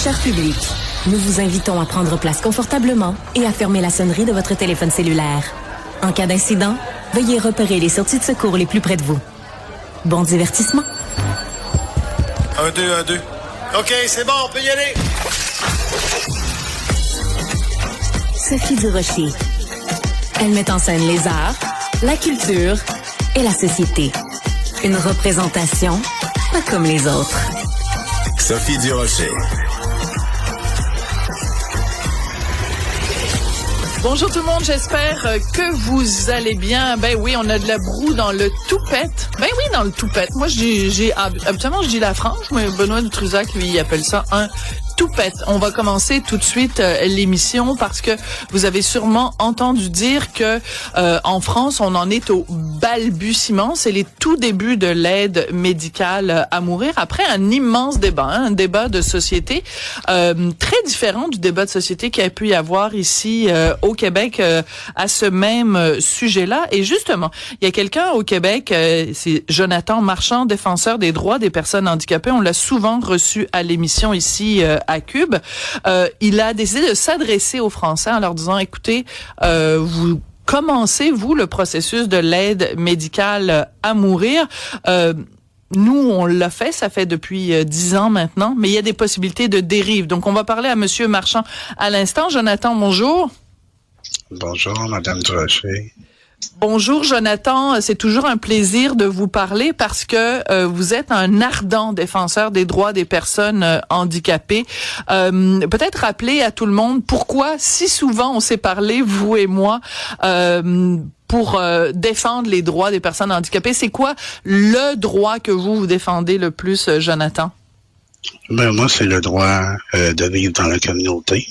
Cher public, nous vous invitons à prendre place confortablement et à fermer la sonnerie de votre téléphone cellulaire. En cas d'incident, veuillez repérer les sorties de secours les plus près de vous. Bon divertissement. 1, 2, 1, 2. OK, c'est bon, on peut y aller. Sophie Durocher. Elle met en scène les arts, la culture et la société. Une représentation pas comme les autres. Sophie Durocher. Bonjour tout le monde, j'espère que vous allez bien. Ben oui, on a de la broue dans le toupette. Ben oui, dans le toupette. Moi, habituellement, je dis la frange, mais Benoît Dutrisac, lui, il appelle ça un toupette. On va commencer tout de suite l'émission parce que vous avez sûrement entendu dire que en France, on en est au balbutiement. C'est les tout débuts de l'aide médicale à mourir après un immense débat, un débat de société très différent du débat de société qu'il y a pu y avoir ici au Québec à ce même sujet-là. Et justement, il y a quelqu'un au Québec, c'est Jonathan Marchand, défenseur des droits des personnes handicapées. On l'a souvent reçu à l'émission ici à Cube. Il a décidé de s'adresser aux Français en leur disant, écoutez, vous commencez, vous, le processus de l'aide médicale à mourir. Nous, on l'a fait, ça fait depuis 10 ans maintenant, mais il y a des possibilités de dérive. Donc, on va parler à Monsieur Marchand à l'instant. Jonathan, bonjour. Bonjour, Madame Durocher. Bonjour Jonathan, c'est toujours un plaisir de vous parler parce que vous êtes un ardent défenseur des droits des personnes handicapées. Peut-être rappeler à tout le monde pourquoi si souvent on s'est parlé, vous et moi, pour défendre les droits des personnes handicapées. C'est quoi le droit que vous défendez le plus, Jonathan? Ben moi, c'est le droit de vivre dans la communauté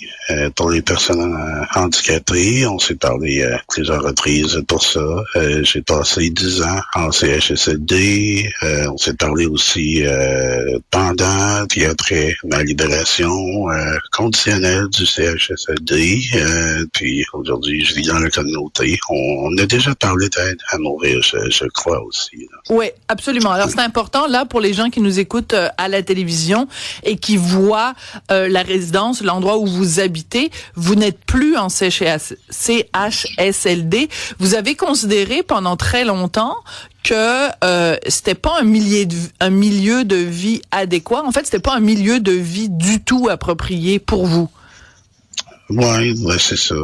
pour les personnes handicapées. On s'est parlé à plusieurs reprises pour ça. J'ai passé 10 ans en CHSLD. On s'est parlé aussi pendant puis après ma libération conditionnelle du CHSLD. Puis aujourd'hui, je vis dans la communauté. On a déjà parlé d'aide à mourir, je crois aussi. Oui, absolument. Alors c'est important là pour les gens qui nous écoutent à la télévision et qui voient la résidence, l'endroit où vous habitez. Vous n'êtes plus en CHSLD. Vous avez considéré pendant très longtemps que c'était pas un milieu de vie adéquat. En fait, c'était pas un milieu de vie du tout approprié pour vous. Oui, c'est ça.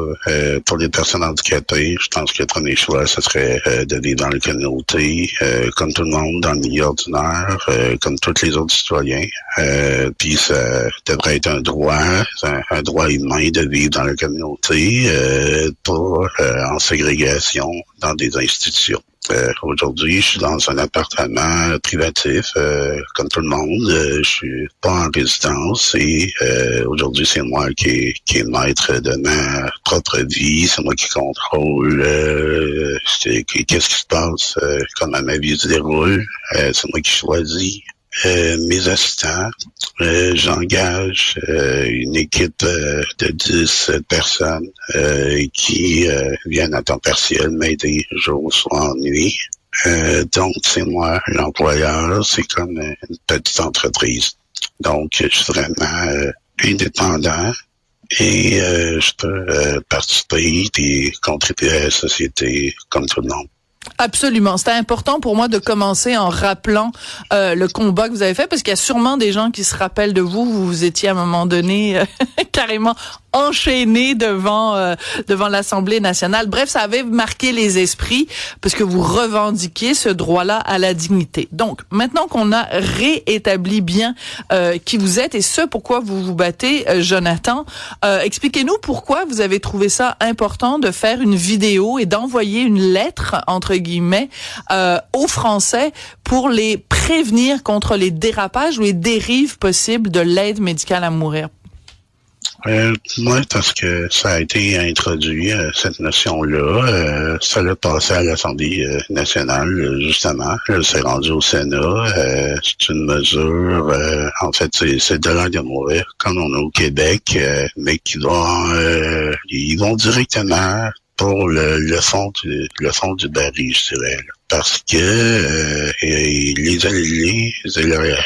Pour les personnes handicapées, je pense que le premier choix, ce serait de vivre dans la communauté, comme tout le monde, dans le milieu ordinaire, comme tous les autres citoyens. Puis ça devrait être un droit humain de vivre dans la communauté, pas en ségrégation dans des institutions. Aujourd'hui, je suis dans un appartement privatif, comme tout le monde. Je suis pas en résidence et aujourd'hui, c'est moi qui est maître de ma propre vie. C'est moi qui contrôle qu'est-ce qui se passe, comment ma vie se déroule. C'est moi qui choisis mes assistants. J'engage une équipe de 10 personnes qui viennent à temps partiel m'aider jour, soir, nuit. Donc, c'est moi l'employeur. C'est comme une petite entreprise. Donc, je suis vraiment indépendant et je peux participer et contribuer à la société comme tout le monde. Absolument. C'était important pour moi de commencer en rappelant le combat que vous avez fait, parce qu'il y a sûrement des gens qui se rappellent de vous. Vous étiez à un moment donné carrément enchaîné devant l'Assemblée nationale. Bref, ça avait marqué les esprits parce que vous revendiquiez ce droit-là à la dignité. Donc, maintenant qu'on a réétabli bien qui vous êtes et ce pourquoi vous vous battez, Jonathan, expliquez-nous pourquoi vous avez trouvé ça important de faire une vidéo et d'envoyer une lettre, entre guillemets, aux Français pour les prévenir contre les dérapages ou les dérives possibles de l'aide médicale à mourir. Moi, parce que ça a été introduit, cette notion-là. Ça l'a passé à l'Assemblée nationale, justement. C'est rendu au Sénat. C'est une mesure, en fait, c'est de l'aide à mourir, comme on a au Québec, mais qui ils vont directement pour le fond du baril, je dirais. Là. parce que les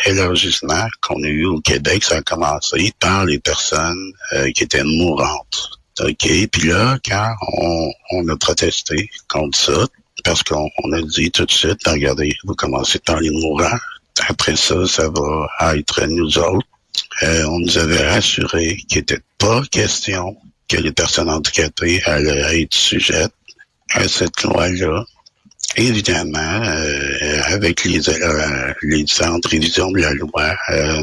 élargissements qu'on a eu au Québec, ça a commencé par les personnes qui étaient mourantes. OK? Puis là, quand on a protesté contre ça, parce qu'on a dit tout de suite, regardez, vous commencez par les mourants, après ça, ça va être nous autres. On nous avait rassuré qu'il n'était pas question que les personnes handicapées allaient être sujettes à cette loi-là. Évidemment, avec les différentes révisions de la loi,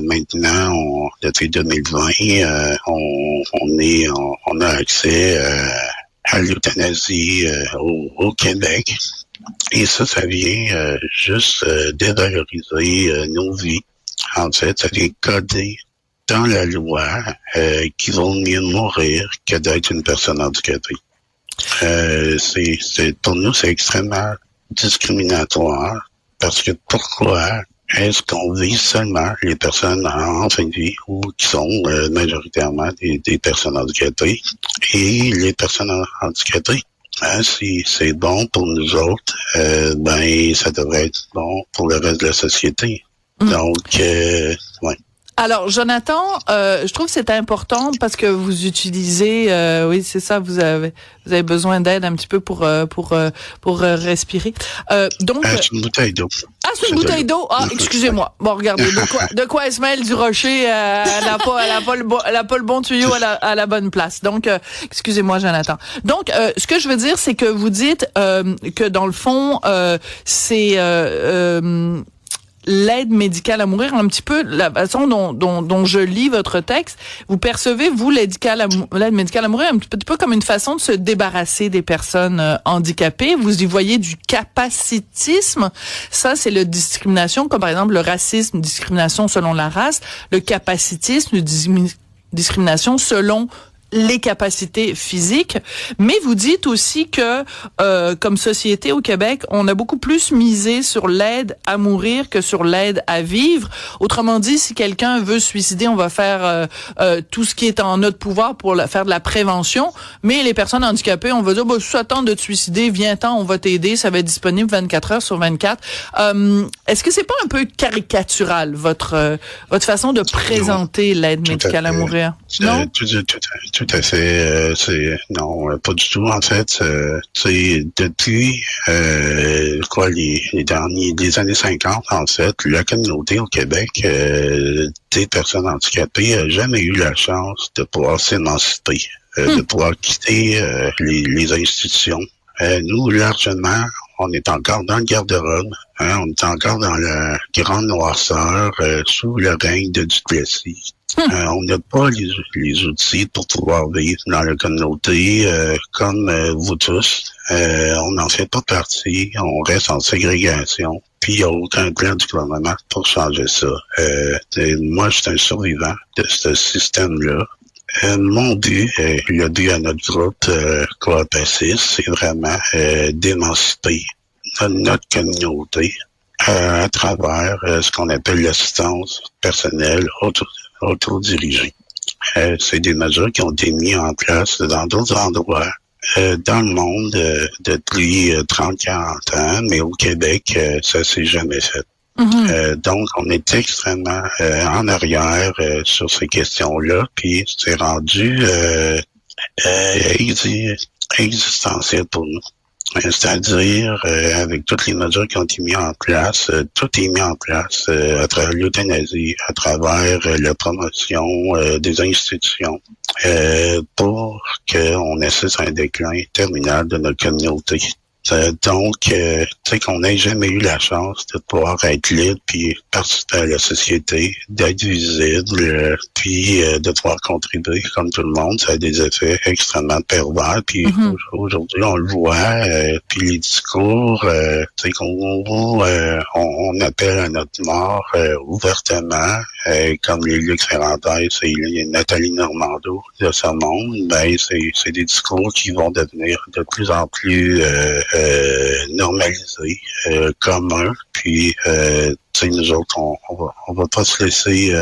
maintenant, depuis 2020, on a accès à l'euthanasie au Québec. Et ça vient juste dévaloriser nos vies. En fait, ça vient coder dans la loi qu'il vaut mieux mourir que d'être une personne handicapée. Pour nous, c'est extrêmement discriminatoire parce que pourquoi est-ce qu'on vise seulement les personnes en fin de vie ou qui sont majoritairement des personnes handicapées et les personnes handicapées? Si c'est bon pour nous autres, ça devrait être bon pour le reste de la société. Donc, ouais. Alors, Jonathan, je trouve que c'est important parce que vous utilisez, oui, c'est ça, vous avez besoin d'aide un petit peu pour respirer. Donc, c'est une bouteille d'eau. Ah, c'est une bouteille d'eau. Ah, excusez-moi. Bon, regardez, de quoi Ismaël Durocher, elle a pas le bon tuyau à la bonne place. Donc, excusez-moi, Jonathan. Donc, ce que je veux dire, c'est que vous dites que dans le fond, c'est l'aide médicale à mourir, un petit peu la façon dont je lis votre texte. Vous percevez, vous, l'aide médicale à mourir un petit peu comme une façon de se débarrasser des personnes handicapées. Vous y voyez du capacitisme. Ça, c'est la discrimination, comme par exemple le racisme, discrimination selon la race. Le capacitisme, discrimination selon les capacités physiques, mais vous dites aussi que comme société au Québec, on a beaucoup plus misé sur l'aide à mourir que sur l'aide à vivre. Autrement dit, si quelqu'un veut se suicider, on va faire tout ce qui est en notre pouvoir pour faire de la prévention, mais les personnes handicapées, on va dire si ça tente de te suicider, viens-t'en, on va t'aider, ça va être disponible 24 heures sur 24. Est-ce que c'est pas un peu caricatural votre façon de présenter l'aide médicale à mourir? Non? Tout à fait. Non, pas du tout. En fait, depuis les années 50, en fait, la communauté au Québec des personnes handicapées n'a jamais eu la chance de pouvoir s'émanciper, de pouvoir quitter les institutions. Nous, largement, on est encore dans le garde-robe, on est encore dans la grande noirceur sous le règne de Duplessis. On n'a pas les outils pour pouvoir vivre dans la communauté comme vous tous. On n'en fait pas partie. On reste en ségrégation. Puis il n'y a aucun plan du gouvernement pour changer ça. Moi, je suis un survivant de ce système-là. Mon but, le but à notre groupe Coop Assis, c'est vraiment d'émanciper notre communauté à travers ce qu'on appelle l'assistance personnelle autodirigée. C'est des mesures qui ont été mises en place dans d'autres endroits dans le monde depuis 30-40 ans, mais au Québec, ça s'est jamais fait. Donc, on est extrêmement en arrière sur ces questions-là, puis c'est rendu existentiel pour nous. C'est-à-dire, avec toutes les mesures qui ont été mises en place, tout est mis en place à travers l'euthanasie, à travers la promotion des institutions, pour qu'on assiste à un déclin terminal de notre communauté. Donc, tu sais qu'on n'ait jamais eu la chance de pouvoir être libre, puis participer à la société, d'être visible, puis de pouvoir contribuer comme tout le monde. Ça a des effets extrêmement pervers. Puis aujourd'hui, on le voit. Puis les discours, tu sais on appelle à notre mort ouvertement, comme les Luc Ferrandez et Nathalie Normando de ce monde. Ben c'est des discours qui vont devenir de plus en plus normalisé, commun. Puis, tu sais, nous autres, on va pas se laisser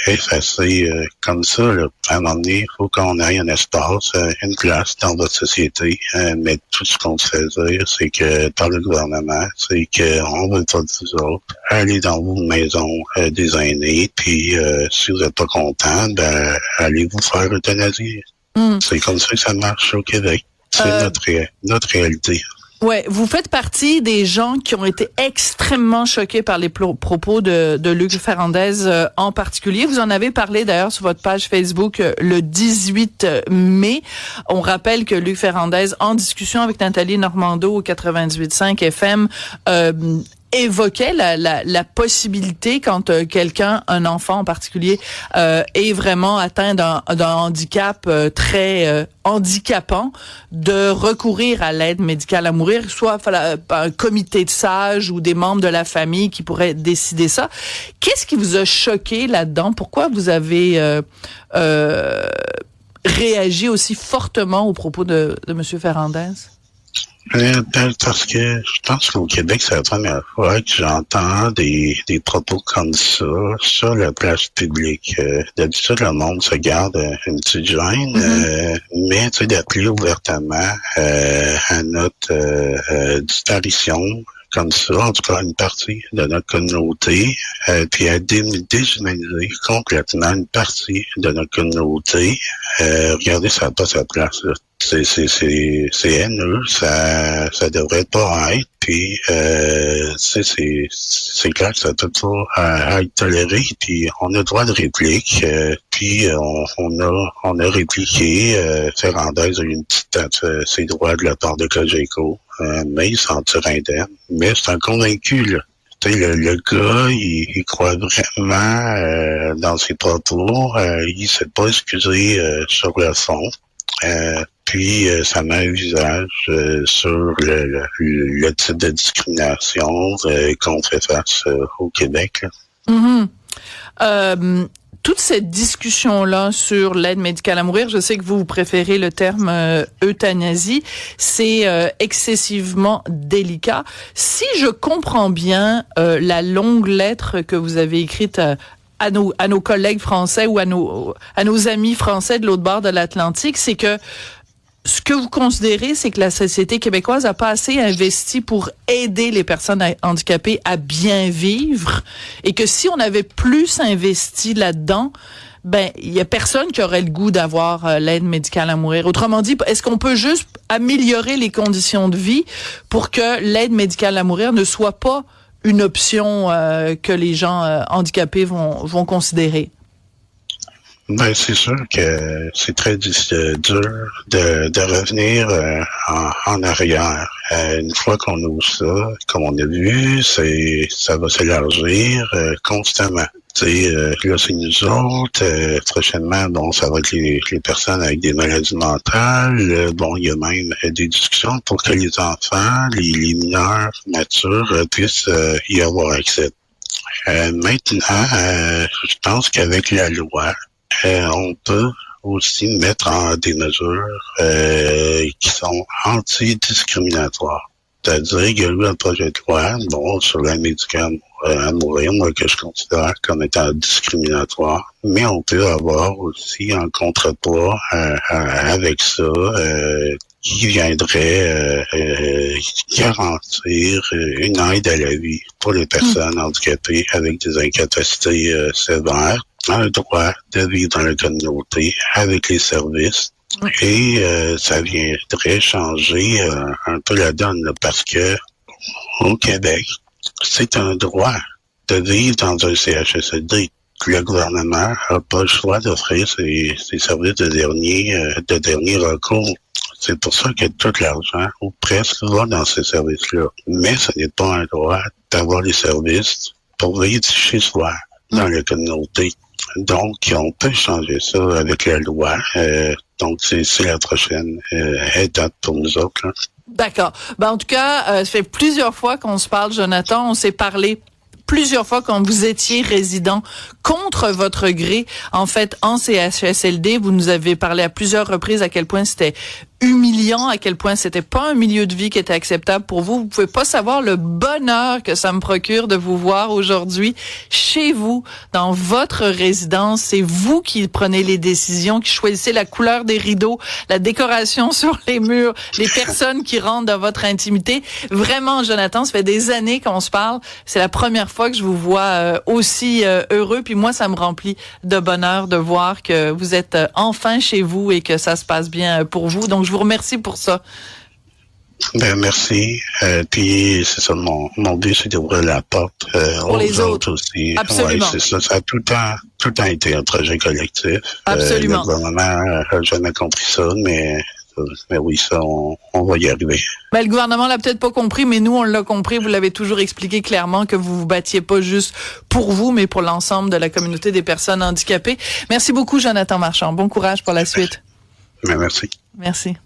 effacer comme ça. Là. À un moment donné, il faut qu'on ait un espace, une place dans votre société. Mais tout ce qu'on se fait dire, c'est que par le gouvernement, c'est qu'on veut pas de vous autres. Allez dans vos maisons des aînés, puis si vous n'êtes pas content, ben allez vous faire euthanasier. C'est comme ça que ça marche au Québec. C'est notre réalité. Ouais, vous faites partie des gens qui ont été extrêmement choqués par les propos de Luc Ferrandez en particulier. Vous en avez parlé d'ailleurs sur votre page Facebook le 18 mai. On rappelle que Luc Ferrandez, en discussion avec Nathalie Normando au 98.5 FM, évoquait la possibilité quand quelqu'un, un enfant en particulier, est vraiment atteint d'un handicap très handicapant, de recourir à l'aide médicale à mourir, soit un comité de sages ou des membres de la famille qui pourraient décider ça. Qu'est-ce qui vous a choqué là-dedans? Pourquoi vous avez réagi aussi fortement aux propos de M. Ferrandez? Parce que je pense qu'au Québec, c'est la première fois que j'entends des propos comme ça sur la place publique. D'habitude, le monde se garde une petite gêne, mais tu sais, d'appeler ouvertement à notre disparition comme ça, en tout cas une partie de notre communauté, puis à déshumaniser complètement une partie de notre communauté. Regardez, ça n'a pas sa place, là. C'est haineux, ça devrait pas être, puis c'est clair que ça peut pas être toléré, puis on a le droit de réplique, puis on a répliqué, Ferrandez a eu une petite ses droits de la part de Cogeco, mais il s'en tire indemne, mais c'est un convaincu, là. Le gars, il croit vraiment dans ses propos, il s'est pas excusé sur le fond. Puis ça met un visage sur le type de discrimination qu'on fait face au Québec. Toute cette discussion-là sur l'aide médicale à mourir, je sais que vous préférez le terme euthanasie, c'est excessivement délicat. Si je comprends bien la longue lettre que vous avez écrite à nos collègues français ou à nos amis français de l'autre bord de l'Atlantique, c'est que ce que vous considérez, c'est que la société québécoise n'a pas assez investi pour aider les personnes handicapées à bien vivre, et que si on avait plus investi là-dedans, ben il y a personne qui aurait le goût d'avoir l'aide médicale à mourir. Autrement dit, est-ce qu'on peut juste améliorer les conditions de vie pour que l'aide médicale à mourir ne soit pas une option que les gens handicapés vont considérer? Ben, c'est sûr que c'est très dur de revenir en arrière. Une fois qu'on ouvre ça, comme on a vu, ça va s'élargir constamment. Là, c'est nous autres. Prochainement, bon, ça va être les personnes avec des maladies mentales. Bon, il y a même des discussions pour que les enfants, les mineurs matures puissent y avoir accès. Maintenant, je pense qu'avec la loi, on peut aussi mettre en des mesures qui sont anti-discriminatoires. C'est-à-dire qu'il y a eu un projet de loi, bon, sur l'aide médicale à mourir, moi, que je considère comme étant discriminatoire, mais on peut avoir aussi un contrepoids avec ça qui viendrait garantir une aide à la vie pour les personnes handicapées avec des incapacités sévères, un droit de vivre dans la communauté avec les services. Et ça viendrait changer un peu la donne, là, parce que au Québec, c'est un droit de vivre dans un CHSLD. Le gouvernement n'a pas le choix d'offrir ses services de dernier recours. C'est pour ça que tout l'argent, ou presque, va dans ces services-là. Mais ce n'est pas un droit d'avoir les services pour vivre chez soi, dans la communauté. Donc, on peut changer ça avec la loi. Donc, c'est la prochaine étape pour nous autres, là. D'accord. Ben, en tout cas, ça fait plusieurs fois qu'on se parle, Jonathan. On s'est parlé plusieurs fois quand vous étiez résident contre votre gré, en fait, en CHSLD. Vous nous avez parlé à plusieurs reprises à quel point c'était humiliant, à quel point c'était pas un milieu de vie qui était acceptable pour vous. Vous pouvez pas savoir le bonheur que ça me procure de vous voir aujourd'hui chez vous, dans votre résidence. C'est vous qui prenez les décisions, qui choisissez la couleur des rideaux, la décoration sur les murs, les personnes qui rentrent dans votre intimité. Vraiment, Jonathan, ça fait des années qu'on se parle. C'est la première fois que je vous vois aussi heureux. Puis moi, ça me remplit de bonheur de voir que vous êtes enfin chez vous et que ça se passe bien pour vous. Donc, je vous remercie pour ça. Ben, merci. Puis, c'est ça, mon but, c'est d'ouvrir la porte pour les autres aussi. Absolument. Ouais, c'est ça. Ça a tout le temps été un projet collectif. Absolument. Le gouvernement n'a jamais compris ça, mais oui, ça, on va y arriver. Ben, le gouvernement l'a peut-être pas compris, mais nous, on l'a compris. Vous l'avez toujours expliqué clairement que vous vous battiez pas juste pour vous, mais pour l'ensemble de la communauté des personnes handicapées. Merci beaucoup, Jonathan Marchand. Bon courage pour la suite. Ben, merci. Merci.